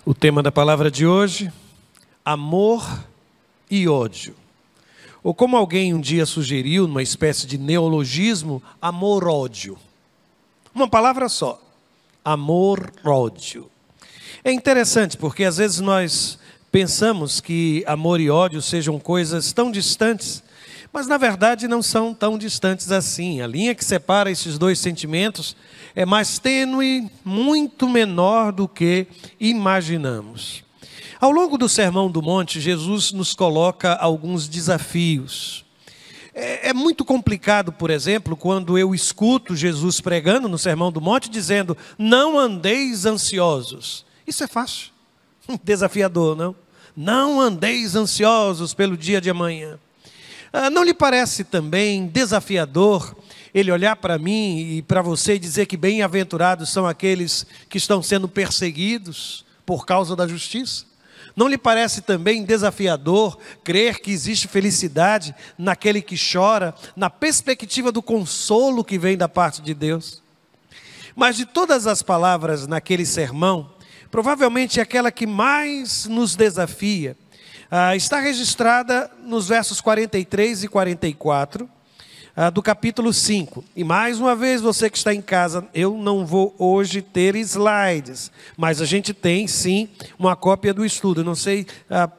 O tema da palavra de hoje, amor e ódio. Ou como alguém um dia sugeriu, numa espécie de neologismo, amor-ódio. Uma palavra só, amor-ódio. É interessante porque às vezes nós pensamos que amor e ódio sejam coisas tão distantes, mas na verdade não são tão distantes assim. A linha que separa esses dois sentimentos é mais tênue, muito menor do que imaginamos. Ao longo do Sermão do Monte, Jesus nos coloca alguns desafios. É muito complicado, por exemplo, quando eu escuto Jesus pregando no Sermão do Monte, dizendo, não andeis ansiosos. Isso é fácil, desafiador, não? Não andeis ansiosos pelo dia de amanhã. Não lhe parece também desafiador ele olhar para mim e para você e dizer que bem-aventurados são aqueles que estão sendo perseguidos por causa da justiça? Não lhe parece também desafiador crer que existe felicidade naquele que chora, na perspectiva do consolo que vem da parte de Deus? Mas de todas as palavras naquele sermão, provavelmente aquela que mais nos desafia, está registrada nos versos 43 e 44, do capítulo 5. E mais uma vez, você que está em casa, eu não vou hoje ter slides, mas a gente tem sim uma cópia do estudo. Não sei,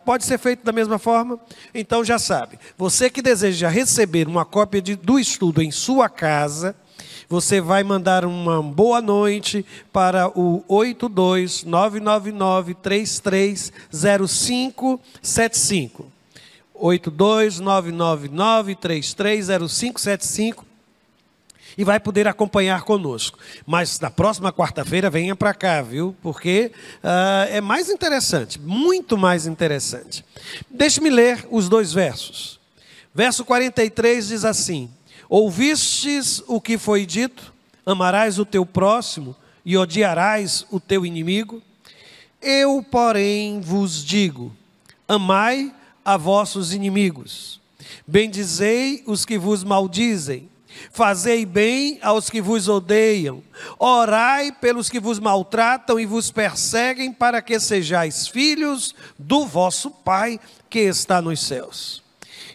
pode ser feito da mesma forma? Então já sabe, você que deseja receber uma cópia do estudo em sua casa, você vai mandar uma boa noite para o 82999330575. 82999330575 e vai poder acompanhar conosco. Mas na próxima quarta-feira venha para cá, viu? Porque é mais interessante, muito mais interessante. Deixe-me ler os dois versos. Verso 43 diz assim: ouvistes o que foi dito, amarás o teu próximo e odiarás o teu inimigo? Eu, porém, vos digo, amai a vossos inimigos, bendizei os que vos maldizem, fazei bem aos que vos odeiam, orai pelos que vos maltratam e vos perseguem, para que sejais filhos do vosso Pai que está nos céus.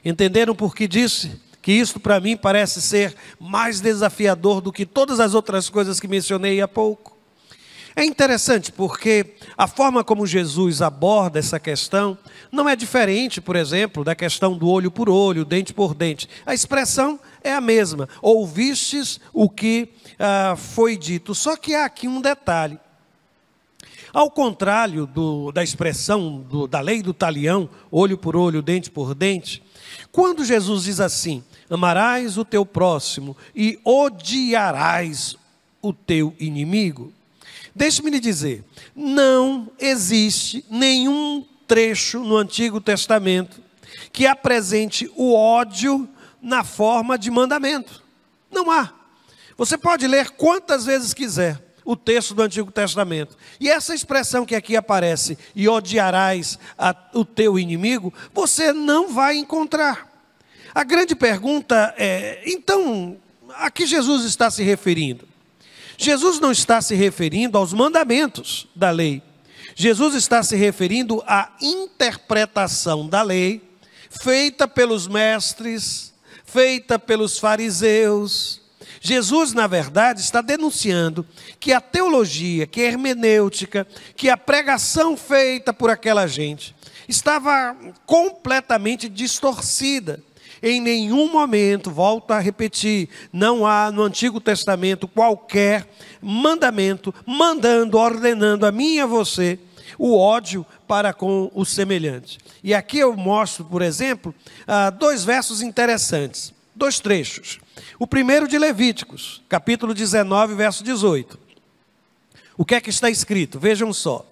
Entenderam por que disse que isto para mim parece ser mais desafiador do que todas as outras coisas que mencionei há pouco? É interessante porque a forma como Jesus aborda essa questão não é diferente, por exemplo, da questão do olho por olho, dente por dente. A expressão é a mesma. Ouvistes o que foi dito. Só que há aqui um detalhe. Ao contrário da expressão da lei do talião, olho por olho, dente por dente, quando Jesus diz assim, amarás o teu próximo e odiarás o teu inimigo, deixe-me lhe dizer, não existe nenhum trecho no Antigo Testamento que apresente o ódio na forma de mandamento. Não há. Você pode ler quantas vezes quiser o texto do Antigo Testamento. E essa expressão que aqui aparece, e odiarás o teu inimigo, você não vai encontrar. A grande pergunta é, então, a que Jesus está se referindo? Jesus não está se referindo aos mandamentos da lei. Jesus está se referindo à interpretação da lei, feita pelos mestres, feita pelos fariseus. Jesus, na verdade, está denunciando que a teologia, que a hermenêutica, que a pregação feita por aquela gente estava completamente distorcida. Em nenhum momento, volto a repetir, não há no Antigo Testamento qualquer mandamento mandando, ordenando a mim e a você o ódio para com o semelhante. E aqui eu mostro, por exemplo, dois versos interessantes, dois trechos. O primeiro de Levíticos, capítulo 19, verso 18. O que é que está escrito? Vejam só.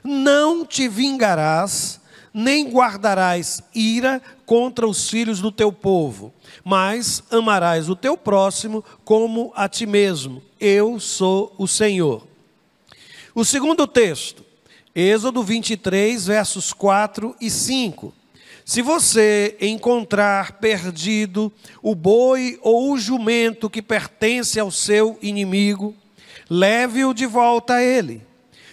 Não te vingarás, nem guardarás ira contra os filhos do teu povo, mas amarás o teu próximo como a ti mesmo. Eu sou o Senhor. O segundo texto, Êxodo 23, versos 4 e 5. Se você encontrar perdido o boi ou o jumento que pertence ao seu inimigo, leve-o de volta a ele.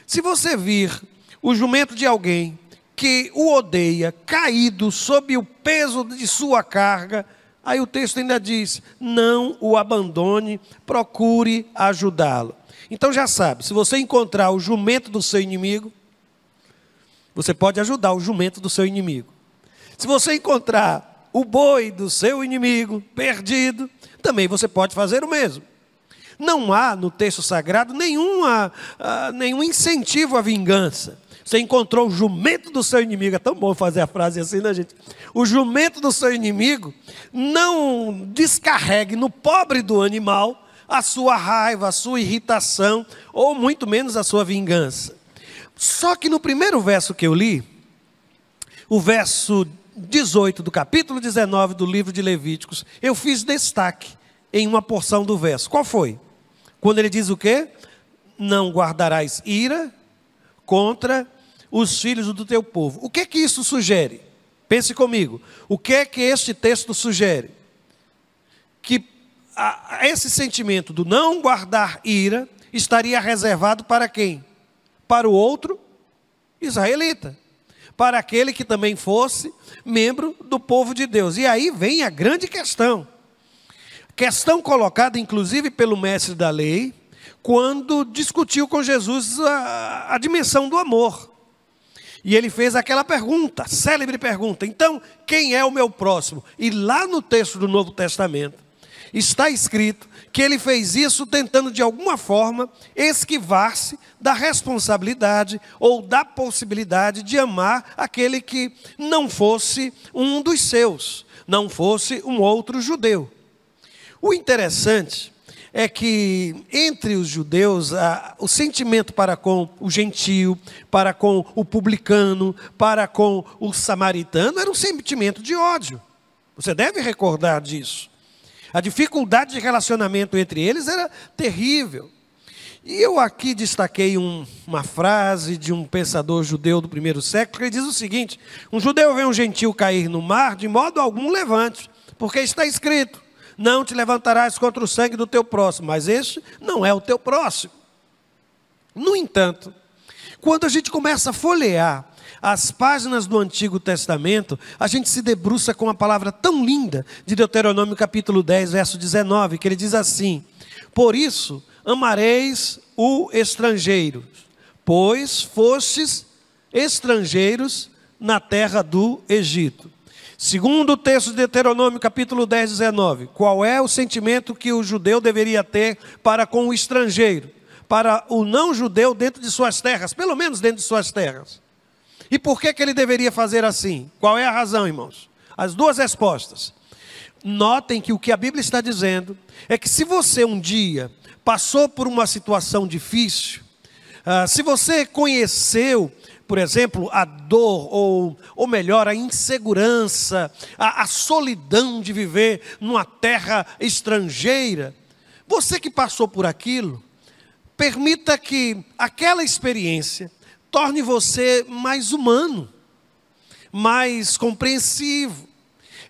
Se você vir o jumento de alguém que o odeia, caído sob o peso de sua carga, aí o texto ainda diz, não o abandone, procure ajudá-lo. Então já sabe, se você encontrar o jumento do seu inimigo, você pode ajudar o jumento do seu inimigo. Se você encontrar o boi do seu inimigo perdido, também você pode fazer o mesmo. Não há no texto sagrado nenhum incentivo à vingança. Você encontrou o jumento do seu inimigo, é tão bom fazer a frase assim, né, gente? O jumento do seu inimigo, não descarregue no pobre do animal a sua raiva, a sua irritação, ou muito menos a sua vingança. Só que no primeiro verso que eu li, o verso 18 do capítulo 19 do livro de Levíticos, eu fiz destaque em uma porção do verso. Qual foi? Quando ele diz o quê? Não guardarás ira contra os filhos do teu povo. O que que isso sugere? Pense comigo. O que é que este texto sugere? Que esse sentimento do não guardar ira estaria reservado para quem? Para o outro israelita. Para aquele que também fosse membro do povo de Deus. E aí vem a grande questão. Questão colocada inclusive pelo mestre da lei, quando discutiu com Jesus a dimensão do amor. E ele fez aquela pergunta, célebre pergunta, então quem é o meu próximo? E lá no texto do Novo Testamento, está escrito que ele fez isso tentando de alguma forma esquivar-se da responsabilidade ou da possibilidade de amar aquele que não fosse um dos seus, não fosse um outro judeu. O interessante é que entre os judeus, o sentimento para com o gentio, para com o publicano, para com o samaritano, era um sentimento de ódio. Você deve recordar disso. A dificuldade de relacionamento entre eles era terrível. E eu aqui destaquei uma frase de um pensador judeu do primeiro século, que diz o seguinte, um judeu vê um gentio cair no mar, de modo algum levante, porque está escrito, não te levantarás contra o sangue do teu próximo, mas este não é o teu próximo. No entanto, quando a gente começa a folhear as páginas do Antigo Testamento, a gente se debruça com uma palavra tão linda de Deuteronômio capítulo 10, verso 19, que ele diz assim, por isso amareis o estrangeiro, pois fostes estrangeiros na terra do Egito. Segundo o texto de Deuteronômio capítulo 10, 19, qual é o sentimento que o judeu deveria ter para com o estrangeiro, para o não judeu dentro de suas terras, pelo menos dentro de suas terras? E por que ele deveria fazer assim? Qual é a razão, irmãos? As duas respostas. Notem que o que a Bíblia está dizendo é que se você um dia passou por uma situação difícil, se você conheceu, por exemplo, a dor, ou melhor, a insegurança, a solidão de viver numa terra estrangeira, você que passou por aquilo, permita que aquela experiência torne você mais humano, mais compreensivo.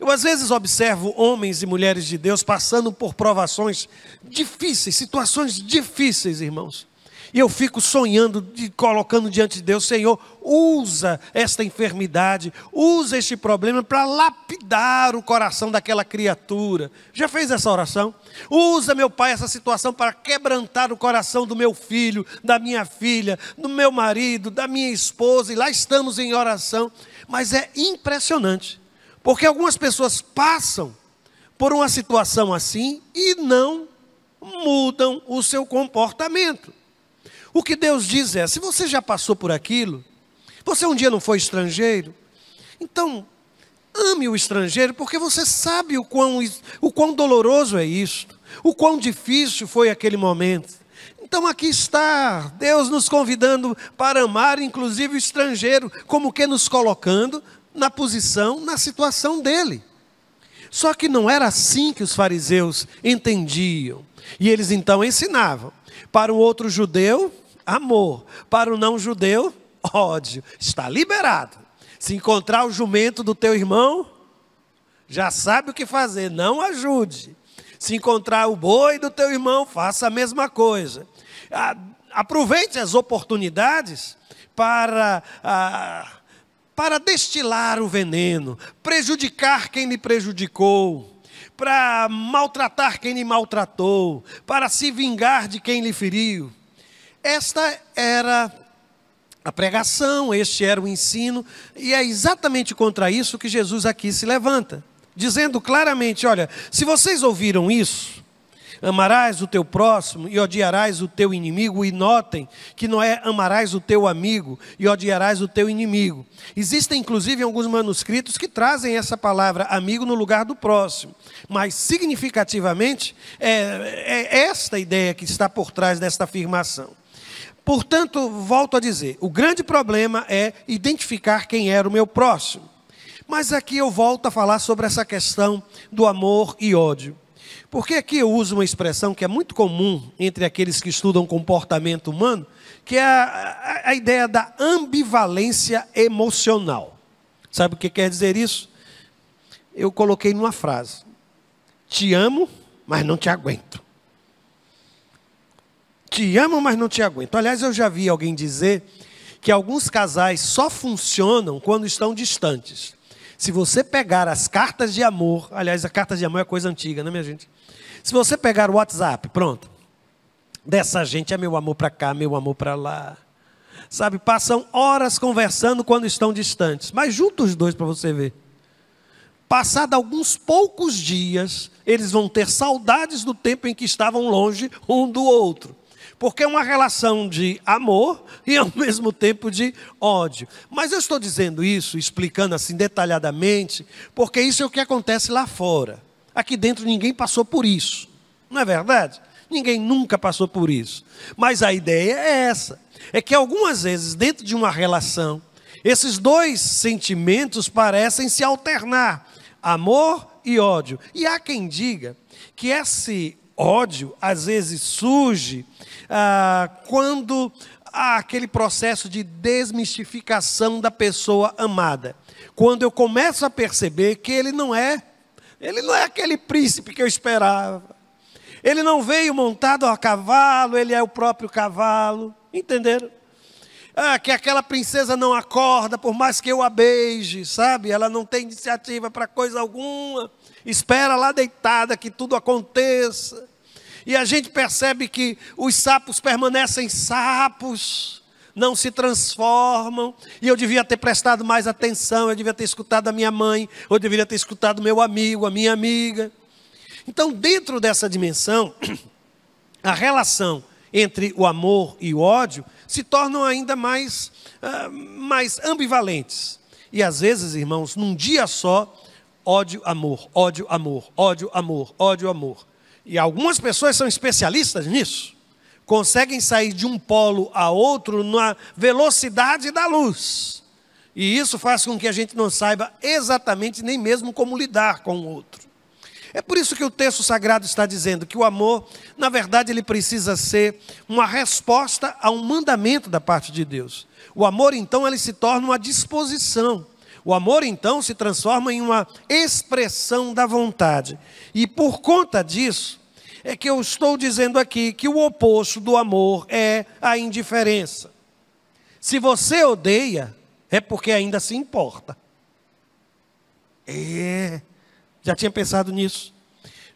Eu às vezes observo homens e mulheres de Deus passando por provações difíceis, situações difíceis, irmãos. E eu fico sonhando, colocando diante de Deus, Senhor, usa esta enfermidade, usa este problema para lapidar o coração daquela criatura. Já fez essa oração? Usa, meu Pai, essa situação para quebrantar o coração do meu filho, da minha filha, do meu marido, da minha esposa. E lá estamos em oração. Mas é impressionante, porque algumas pessoas passam por uma situação assim e não mudam o seu comportamento. O que Deus diz é, se você já passou por aquilo, você um dia não foi estrangeiro, então ame o estrangeiro, porque você sabe o quão doloroso é isto, o quão difícil foi aquele momento. Então aqui está Deus nos convidando para amar inclusive o estrangeiro, como que nos colocando na posição, na situação dele. Só que não era assim que os fariseus entendiam, e eles então ensinavam. Para o outro judeu, amor. Para o não judeu, ódio. Está liberado. Se encontrar o jumento do teu irmão, já sabe o que fazer, não ajude. Se encontrar o boi do teu irmão, faça a mesma coisa. aproveite as oportunidades para destilar o veneno, prejudicar quem lhe prejudicou, para maltratar quem lhe maltratou, para se vingar de quem lhe feriu. Esta era a pregação, este era o ensino, e é exatamente contra isso que Jesus aqui se levanta, dizendo claramente: olha, se vocês ouviram isso, amarás o teu próximo e odiarás o teu inimigo, e notem que não é amarás o teu amigo e odiarás o teu inimigo. Existem inclusive alguns manuscritos que trazem essa palavra amigo no lugar do próximo, mas significativamente é esta ideia que está por trás desta afirmação. Portanto, volto a dizer, o grande problema é identificar quem era o meu próximo. Mas aqui eu volto a falar sobre essa questão do amor e ódio. Porque aqui eu uso uma expressão que é muito comum entre aqueles que estudam comportamento humano, que é a ideia da ambivalência emocional. Sabe o que quer dizer isso? Eu coloquei numa frase: te amo, mas não te aguento. Te amo, mas não te aguento. Aliás, eu já vi alguém dizer que alguns casais só funcionam quando estão distantes. Se você pegar as cartas de amor, aliás, a carta de amor é coisa antiga, né, minha gente? Se você pegar o WhatsApp, pronto. Dessa gente é meu amor para cá, meu amor para lá. Sabe, passam horas conversando quando estão distantes. Mas junta os dois para você ver. Passado alguns poucos dias, eles vão ter saudades do tempo em que estavam longe um do outro. Porque é uma relação de amor e ao mesmo tempo de ódio. Mas eu estou dizendo isso, explicando assim detalhadamente, porque isso é o que acontece lá fora. Aqui dentro ninguém passou por isso, não é verdade? Ninguém nunca passou por isso. Mas a ideia é essa, é que algumas vezes dentro de uma relação, esses dois sentimentos parecem se alternar, amor e ódio. E há quem diga que esse ódio às vezes surge quando há aquele processo de desmistificação da pessoa amada. Quando eu começo a perceber que ele não é aquele príncipe que eu esperava. Ele não veio montado a cavalo, ele é o próprio cavalo. Entenderam? Que aquela princesa não acorda por mais que eu a beije, sabe? Ela não tem iniciativa para coisa alguma. Espera lá deitada que tudo aconteça. E a gente percebe que os sapos permanecem sapos, não se transformam. E eu devia ter prestado mais atenção, eu devia ter escutado a minha mãe, eu deveria ter escutado o meu amigo, a minha amiga. Então, dentro dessa dimensão, a relação entre o amor e o ódio se tornam ainda mais ambivalentes. E às vezes, irmãos, num dia só, ódio, amor, ódio, amor, ódio, amor, ódio, amor. E algumas pessoas são especialistas nisso. Conseguem sair de um polo a outro na velocidade da luz. E isso faz com que a gente não saiba exatamente nem mesmo como lidar com o outro. É por isso que o texto sagrado está dizendo que o amor, na verdade, ele precisa ser uma resposta a um mandamento da parte de Deus. O amor, então, ele se torna uma disposição. O amor, então, se transforma em uma expressão da vontade. E por conta disso, é que eu estou dizendo aqui que o oposto do amor é a indiferença. Se você odeia, é porque ainda se importa. Já tinha pensado nisso.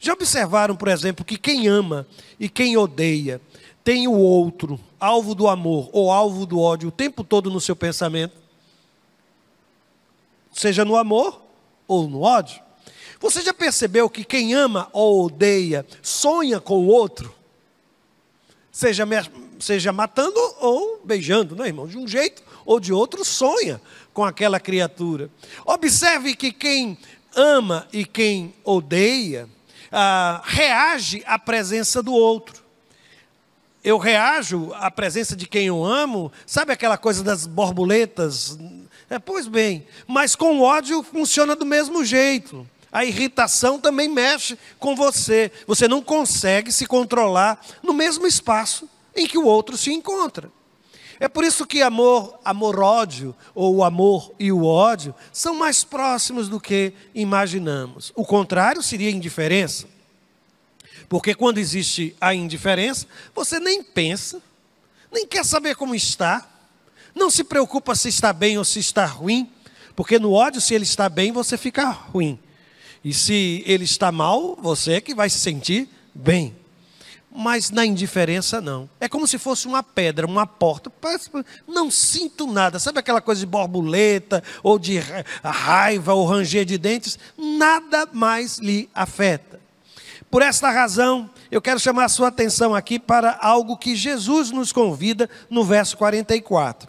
Já observaram, por exemplo, que quem ama e quem odeia tem o outro, alvo do amor ou alvo do ódio, o tempo todo no seu pensamento? Seja no amor ou no ódio. Você já percebeu que quem ama ou odeia sonha com o outro? Seja matando ou beijando, né, irmão? De um jeito ou de outro sonha com aquela criatura. Observe que quem ama e quem odeia reage à presença do outro. Eu reajo à presença de quem eu amo, sabe aquela coisa das borboletas? Pois bem, mas com o ódio funciona do mesmo jeito. A irritação também mexe com você. Você não consegue se controlar no mesmo espaço em que o outro se encontra. É por isso que amor-ódio, ou o amor e o ódio, são mais próximos do que imaginamos. O contrário seria indiferença. Porque quando existe a indiferença, você nem pensa, nem quer saber como está, não se preocupa se está bem ou se está ruim, porque no ódio, se ele está bem, você fica ruim. E se ele está mal, você é que vai se sentir bem. Mas na indiferença, não. É como se fosse uma pedra, uma porta. Não sinto nada. Sabe aquela coisa de borboleta, ou de raiva, ou ranger de dentes? Nada mais lhe afeta. Por esta razão, eu quero chamar a sua atenção aqui para algo que Jesus nos convida no verso 44.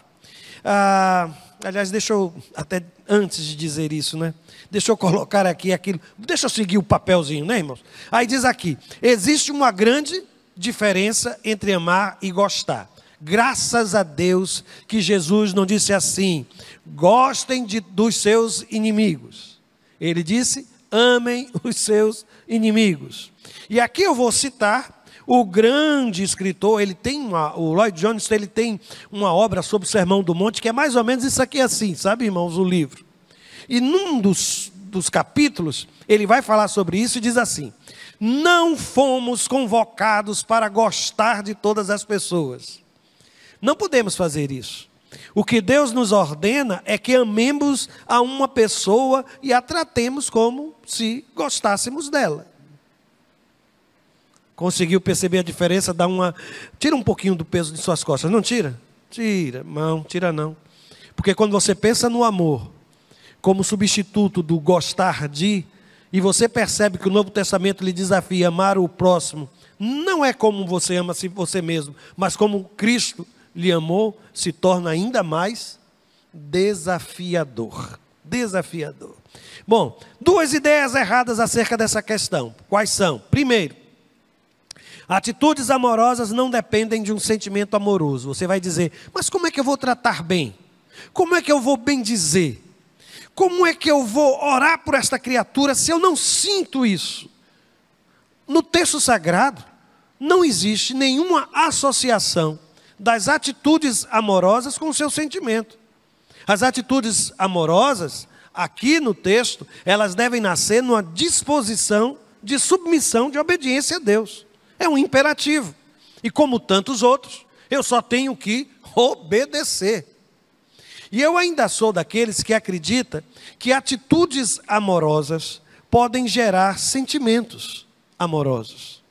Aliás, deixa eu, até antes de dizer isso, né? Deixa eu colocar aqui aquilo. Deixa eu seguir o papelzinho, né, irmãos? Aí diz aqui: existe uma grande diferença entre amar e gostar. Graças a Deus que Jesus não disse assim: gostem dos seus inimigos. Ele disse: amem os seus inimigos. E aqui eu vou citar o grande escritor, o Lloyd Jones, ele tem uma obra sobre o Sermão do Monte, que é mais ou menos isso aqui assim, sabe, irmãos, o livro. E num dos capítulos, ele vai falar sobre isso e diz assim: não fomos convocados para gostar de todas as pessoas. Não podemos fazer isso. O que Deus nos ordena é que amemos a uma pessoa e a tratemos como se gostássemos dela. Conseguiu perceber a diferença? Tira um pouquinho do peso de suas costas, não tira? Tira, não, tira não. Porque quando você pensa no amor como substituto do gostar de, e você percebe que o Novo Testamento lhe desafia a amar o próximo, não é como você ama você mesmo, mas como Cristo lhe amou, se torna ainda mais desafiador. Desafiador. Bom, duas ideias erradas acerca dessa questão. Quais são? Primeiro, atitudes amorosas não dependem de um sentimento amoroso. Você vai dizer: mas como é que eu vou tratar bem? Como é que eu vou bendizer? Como é que eu vou orar por esta criatura se eu não sinto isso? No texto sagrado, não existe nenhuma associação das atitudes amorosas com o seu sentimento. As atitudes amorosas, aqui no texto, elas devem nascer numa disposição de submissão, de obediência a Deus. É um imperativo. E como tantos outros, eu só tenho que obedecer. E eu ainda sou daqueles que acreditam que atitudes amorosas podem gerar sentimentos amorosos.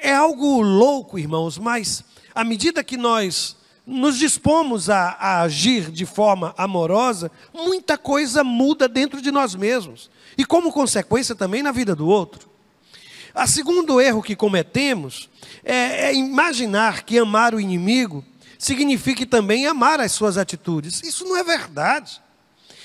É algo louco, irmãos, mas à medida que nós nos dispomos a agir de forma amorosa, muita coisa muda dentro de nós mesmos. E como consequência também na vida do outro. O segundo erro que cometemos é imaginar que amar o inimigo signifique também amar as suas atitudes. Isso não é verdade.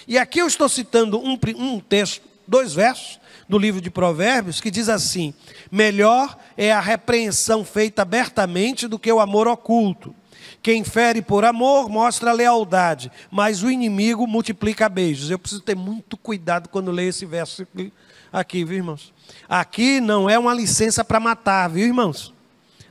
E aqui eu estou citando um texto, 2 versos do livro de Provérbios, que diz assim: melhor é a repreensão feita abertamente do que o amor oculto. Quem fere por amor mostra lealdade, mas o inimigo multiplica beijos. Eu preciso ter muito cuidado quando leio esse verso aqui, viu, irmãos? Aqui não é uma licença para matar, viu, irmãos?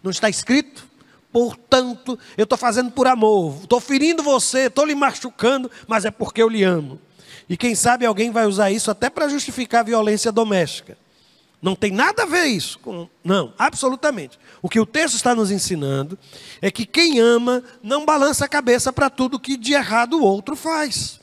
Não está escrito. Portanto, eu estou fazendo por amor, estou ferindo você, estou lhe machucando, mas é porque eu lhe amo. E quem sabe alguém vai usar isso até para justificar a violência doméstica. Não tem nada a ver isso. Não, absolutamente. O que o texto está nos ensinando é que quem ama não balança a cabeça para tudo que de errado o outro faz.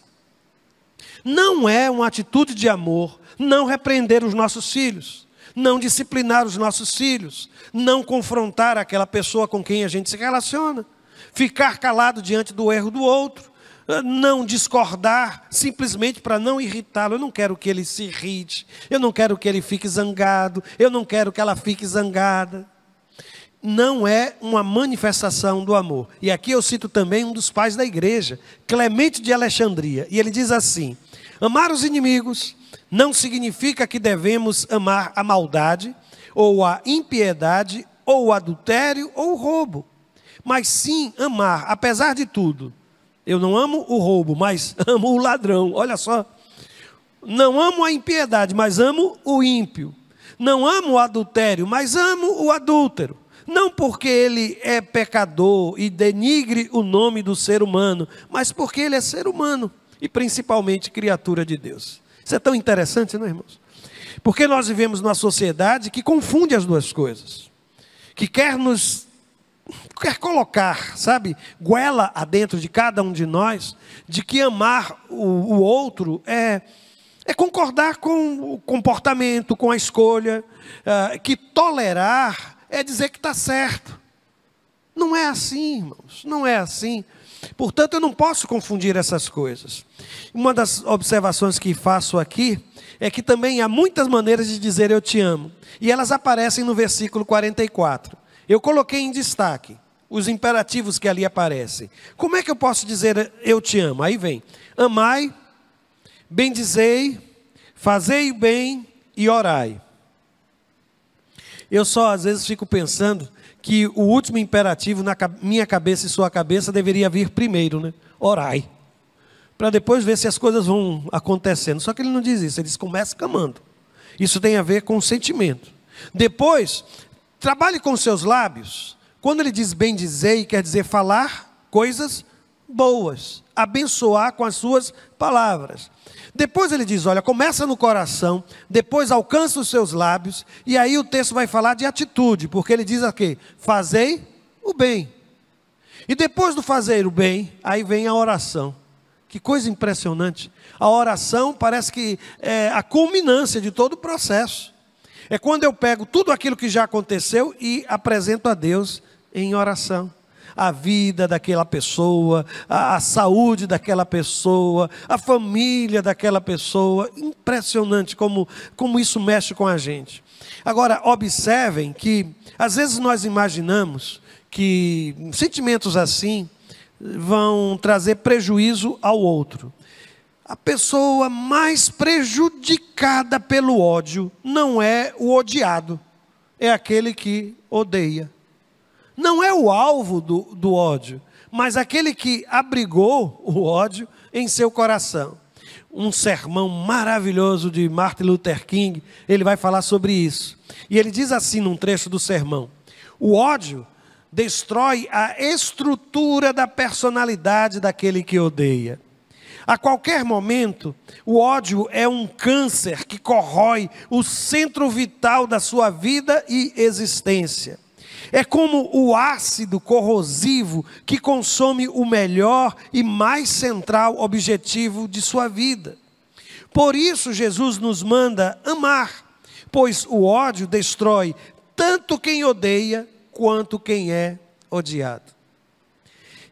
Não é uma atitude de amor não repreender os nossos filhos, não disciplinar os nossos filhos, não confrontar aquela pessoa com quem a gente se relaciona, ficar calado diante do erro do outro, não discordar simplesmente para não irritá-lo. Eu não quero que ele se irrite, eu não quero que ele fique zangado, eu não quero que ela fique zangada. Não é uma manifestação do amor. E aqui eu cito também um dos pais da igreja, Clemente de Alexandria, e ele diz assim: amar os inimigos não significa que devemos amar a maldade, ou a impiedade, ou o adultério, ou o roubo. Mas sim amar, apesar de tudo. Eu não amo o roubo, mas amo o ladrão. Olha só. Não amo a impiedade, mas amo o ímpio. Não amo o adultério, mas amo o adúltero. Não porque ele é pecador e denigre o nome do ser humano, mas porque ele é ser humano e principalmente criatura de Deus. Isso é tão interessante, não é, irmãos? Porque nós vivemos numa sociedade que confunde as duas coisas. Que quer nos quer colocar, sabe, goela adentro de cada um de nós, de que amar o outro é concordar com o comportamento, com a escolha, que tolerar é dizer que está certo. Não é assim, irmãos, não é assim. Portanto, eu não posso confundir essas coisas. Uma das observações que faço aqui é que também há muitas maneiras de dizer eu te amo. E elas aparecem no versículo 44. Eu coloquei em destaque os imperativos que ali aparecem. Como é que eu posso dizer eu te amo? Aí vem: amai, bendizei, fazei o bem e orai. Eu só às vezes fico pensando que o último imperativo na minha cabeça e sua cabeça deveria vir primeiro, né? Orai. Para depois ver se as coisas vão acontecendo. Só que ele não diz isso, ele diz: começa clamando. Isso tem a ver com o sentimento. Depois, trabalhe com os seus lábios. Quando ele diz bendizei, quer dizer falar coisas boas, abençoar com as suas palavras. Depois ele diz, olha, começa no coração, depois alcança os seus lábios, e aí o texto vai falar de atitude, porque ele diz aqui: fazei o bem. E depois do fazer o bem, aí vem a oração. Que coisa impressionante. A oração parece que é a culminância de todo o processo. É quando eu pego tudo aquilo que já aconteceu e apresento a Deus em oração. A vida daquela pessoa, a saúde daquela pessoa, a família daquela pessoa. Impressionante como isso mexe com a gente. Agora, observem que às vezes nós imaginamos que sentimentos assim vão trazer prejuízo ao outro. A pessoa mais prejudicada pelo ódio não é o odiado, é aquele que odeia. Não é o alvo do ódio, mas aquele que abrigou o ódio em seu coração. Um sermão maravilhoso de Martin Luther King, ele vai falar sobre isso. E ele diz assim num trecho do sermão: o ódio destrói a estrutura da personalidade daquele que odeia. A qualquer momento, o ódio é um câncer que corrói o centro vital da sua vida e existência. É como o ácido corrosivo que consome o melhor e mais central objetivo de sua vida. Por isso Jesus nos manda amar, pois o ódio destrói tanto quem odeia quanto quem é odiado.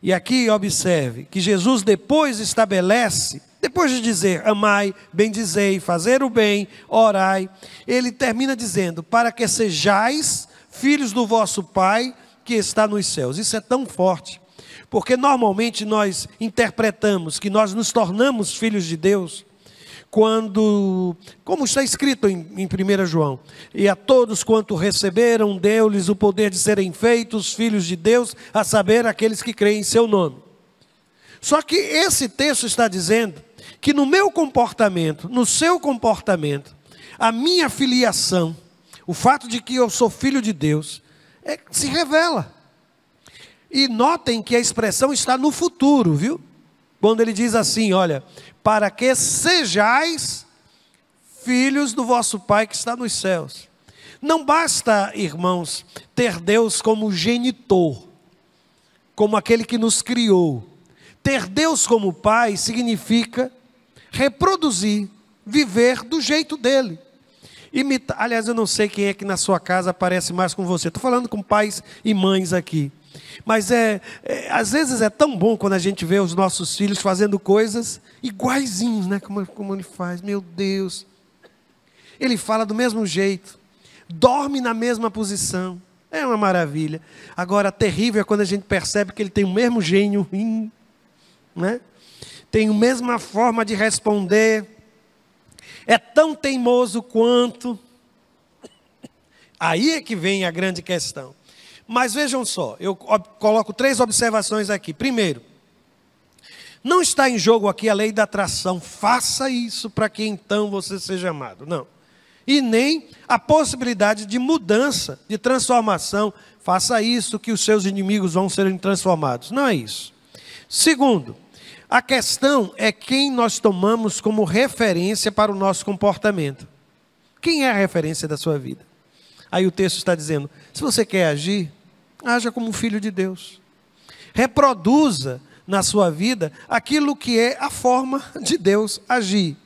E aqui observe que Jesus depois estabelece, depois de dizer amai, bendizei, fazer o bem, orai, ele termina dizendo: para que sejais filhos do vosso Pai que está nos céus. Isso é tão forte, porque normalmente nós interpretamos que nós nos tornamos filhos de Deus quando, como está escrito em 1 João, e a todos quanto receberam, deu-lhes o poder de serem feitos filhos de Deus, a saber, aqueles que creem em seu nome. Só que esse texto está dizendo que no meu comportamento, no seu comportamento, a minha filiação, o fato de que eu sou filho de Deus, se revela. E notem que a expressão está no futuro, viu? Quando ele diz assim, olha, para que sejais filhos do vosso Pai que está nos céus. Não basta, irmãos, ter Deus como genitor, como aquele que nos criou. Ter Deus como Pai significa reproduzir, viver do jeito dele. Aliás, eu não sei quem é que na sua casa parece mais com você. Estou falando com pais e mães aqui. Mas às vezes é tão bom quando a gente vê os nossos filhos fazendo coisas iguaizinhos, né? Como ele faz, meu Deus. Ele fala do mesmo jeito, dorme na mesma posição. É uma maravilha. Agora, terrível é quando a gente percebe que ele tem o mesmo gênio, né? Tem a mesma forma de responder. É tão teimoso quanto. Aí é que vem a grande questão. Mas vejam só, eu coloco 3 observações aqui. Primeiro, não está em jogo aqui a lei da atração. Faça isso para que então você seja amado. Não. E nem a possibilidade de mudança, de transformação. Faça isso que os seus inimigos vão serem transformados. Não é isso. Segundo, a questão é quem nós tomamos como referência para o nosso comportamento. Quem é a referência da sua vida? Aí o texto está dizendo, se você quer agir, Haja como um filho de Deus. Reproduza na sua vida aquilo que é a forma de Deus agir.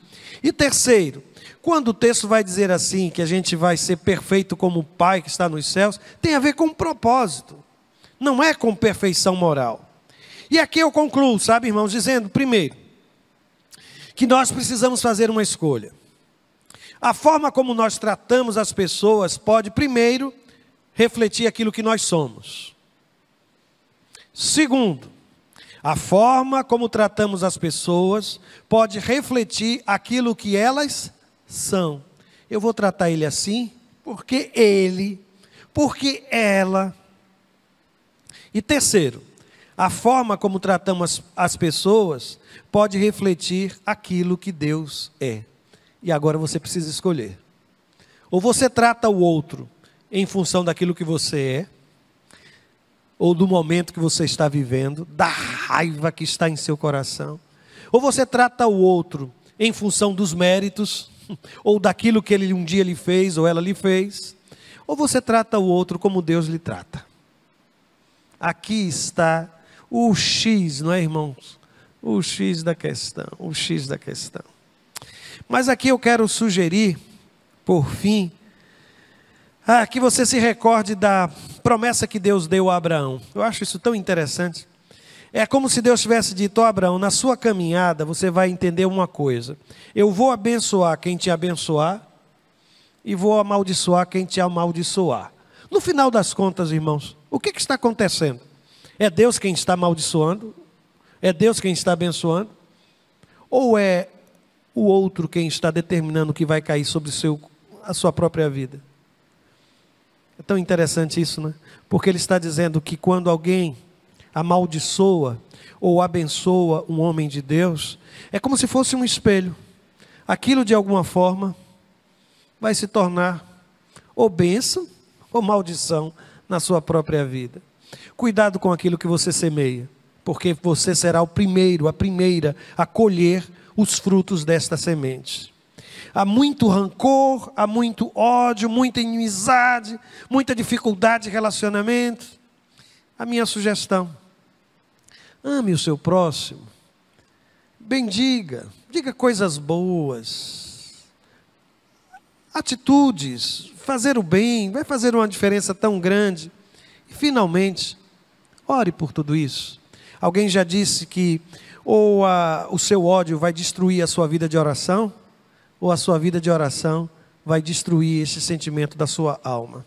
E terceiro, quando o texto vai dizer assim, que a gente vai ser perfeito como o Pai que está nos céus, tem a ver com propósito, não é com perfeição moral. E aqui eu concluo, sabe, irmãos, dizendo, primeiro, que nós precisamos fazer uma escolha. A forma como nós tratamos as pessoas pode, primeiro, refletir aquilo que nós somos. Segundo, a forma como tratamos as pessoas pode refletir aquilo que elas são. Eu vou tratar ele assim, porque ele, porque ela. E terceiro, a forma como tratamos as pessoas pode refletir aquilo que Deus é. E agora você precisa escolher. Ou você trata o outro em função daquilo que você é, ou do momento que você está vivendo, da raiva que está em seu coração. Ou você trata o outro em função dos méritos, ou daquilo que ele um dia lhe fez, ou ela lhe fez. Ou você trata o outro como Deus lhe trata. Aqui está o X, não é, irmãos? O X da questão, o X da questão. Mas aqui eu quero sugerir, por fim, que você se recorde da promessa que Deus deu a Abraão. Eu acho isso tão interessante. É como se Deus tivesse dito: Abraão, na sua caminhada você vai entender uma coisa. Eu vou abençoar quem te abençoar e vou amaldiçoar quem te amaldiçoar. No final das contas, irmãos, o que está acontecendo? É Deus quem está amaldiçoando? É Deus quem está abençoando? Ou é o outro quem está determinando o que vai cair sobre a sua própria vida? É tão interessante isso, né? Porque ele está dizendo que quando alguém amaldiçoa ou abençoa um homem de Deus, é como se fosse um espelho. Aquilo de alguma forma vai se tornar ou bênção ou maldição na sua própria vida. Cuidado com aquilo que você semeia, porque você será o primeiro, a primeira a colher os frutos desta semente. Há muito rancor, há muito ódio, muita inimizade, muita dificuldade de relacionamento. A minha sugestão: ame o seu próximo, bendiga, diga coisas boas, atitudes, fazer o bem, vai fazer uma diferença tão grande. E finalmente, ore por tudo isso. Alguém já disse que ou o seu ódio vai destruir a sua vida de oração, ou a sua vida de oração vai destruir esse sentimento da sua alma.